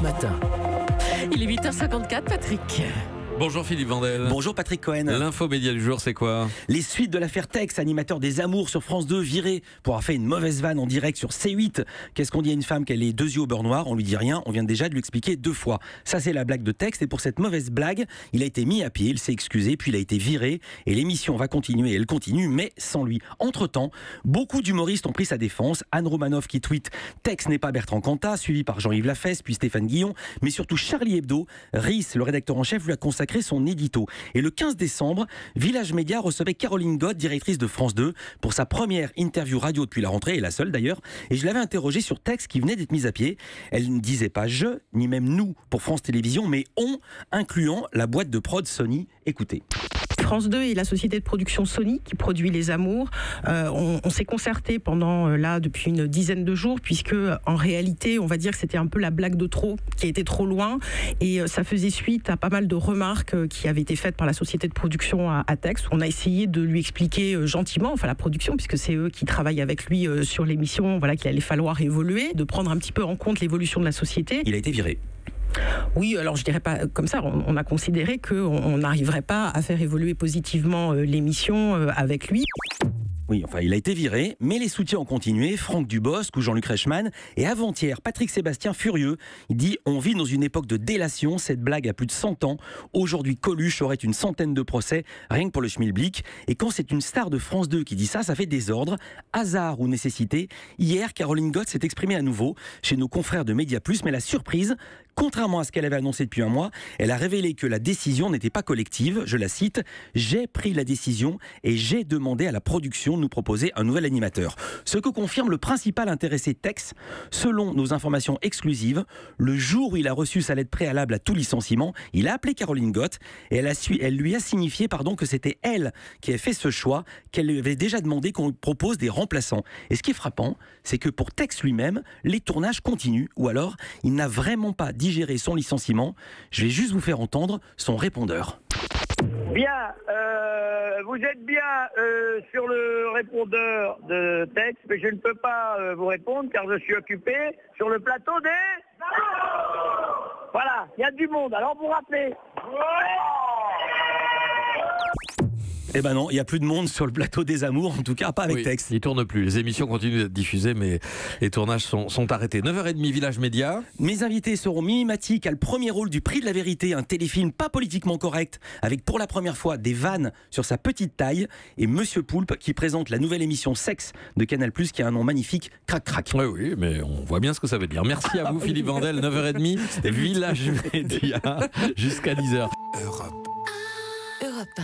Matin. Il est 8h54, Patrick. Bonjour Philippe Vandel. Bonjour Patrick Cohen. L'info média du jour, c'est quoi? Les suites de l'affaire Tex, animateur des Amours sur France 2, viré pour avoir fait une mauvaise vanne en direct sur C8. Qu'est-ce qu'on dit à une femme qu'elle ait 2 yeux au beurre noir? On lui dit rien, on vient déjà de lui expliquer 2 fois. Ça, c'est la blague de Tex, et pour cette mauvaise blague, il a été mis à pied, il s'est excusé, puis il a été viré, et l'émission va continuer, et elle continue, mais sans lui. Entre-temps, beaucoup d'humoristes ont pris sa défense. Anne Romanoff qui tweet « Tex n'est pas Bertrand Cantat », suivi par Jean-Yves Lafesse, puis Stéphane Guillon, mais surtout Charlie Hebdo. Rhys, le rédacteur en chef, lui a consacré son édito. Et le 15 décembre, Village Média recevait Caroline Gott, directrice de France 2, pour sa première interview radio depuis la rentrée, et la seule d'ailleurs. Et je l'avais interrogée sur Tex qui venait d'être mise à pied. Elle ne disait pas je, ni même nous pour France Télévisions, mais on, incluant la boîte de prod Sony. Écoutez. France 2 et la société de production Sony qui produit Les Amours. On s'est concerté depuis une dizaine de jours, puisque en réalité, on va dire que c'était un peu la blague de trop, qui a été trop loin, et ça faisait suite à pas mal de remarques qui avaient été faites par la société de production à Tex. On a essayé de lui expliquer gentiment, enfin la production, puisque c'est eux qui travaillent avec lui sur l'émission, qu'il allait falloir évoluer, de prendre un petit peu en compte l'évolution de la société. Il a été viré. Oui, alors je dirais pas comme ça. On a considéré qu'on n'arriverait pas à faire évoluer positivement l'émission avec lui. Oui, enfin, il a été viré, mais les soutiens ont continué. Franck Dubosc ou Jean-Luc Reichmann. Et avant-hier, Patrick Sébastien, furieux, il dit « On vit dans une époque de délation. Cette blague a plus de 100 ans. Aujourd'hui, Coluche aurait une centaine de procès, rien que pour le schmilblick. Et quand c'est une star de France 2 qui dit ça, ça fait désordre. Hasard ou nécessité. Hier, Caroline Gott s'est exprimée à nouveau chez nos confrères de Média Plus, mais la surprise, contrairement à ce qu'elle avait annoncé depuis un mois, elle a révélé que la décision n'était pas collective. Je la cite « J'ai pris la décision et j'ai demandé à la production de nous proposer un nouvel animateur. » Ce que confirme le principal intéressé Tex. Selon nos informations exclusives, le jour où il a reçu sa lettre préalable à tout licenciement, il a appelé Caroline Gott et elle lui a signifié que c'était elle qui avait fait ce choix, qu'elle lui avait déjà demandé qu'on lui propose des remplaçants. Et ce qui est frappant, c'est que pour Tex lui-même, les tournages continuent, ou alors il n'a vraiment pas digéré son licenciement. Je vais juste vous faire entendre son répondeur. Bien, vous êtes bien sur le répondeur de Tex, mais je ne peux pas vous répondre car je suis occupé sur le plateau des... Voilà, il y a du monde, alors vous rappelez. Eh ben non, il n'y a plus de monde sur le plateau des Amours, en tout cas pas avec Tex. Il ne tourne plus. Les émissions continuent d'être diffusées, mais les tournages sont arrêtés. 9h30, Village Média. Mes invités seront Mimi Mati, qui a le premier rôle du Prix de la Vérité, un téléfilm pas politiquement correct, avec pour la première fois des vannes sur sa petite taille, et Monsieur Poulpe, qui présente la nouvelle émission Sexe de Canal+, qui a un nom magnifique, Crac Crac. Oui, mais on voit bien ce que ça veut dire. Merci à vous, Philippe Vandel. 9h30, Village Média, jusqu'à 10h. Europe 1.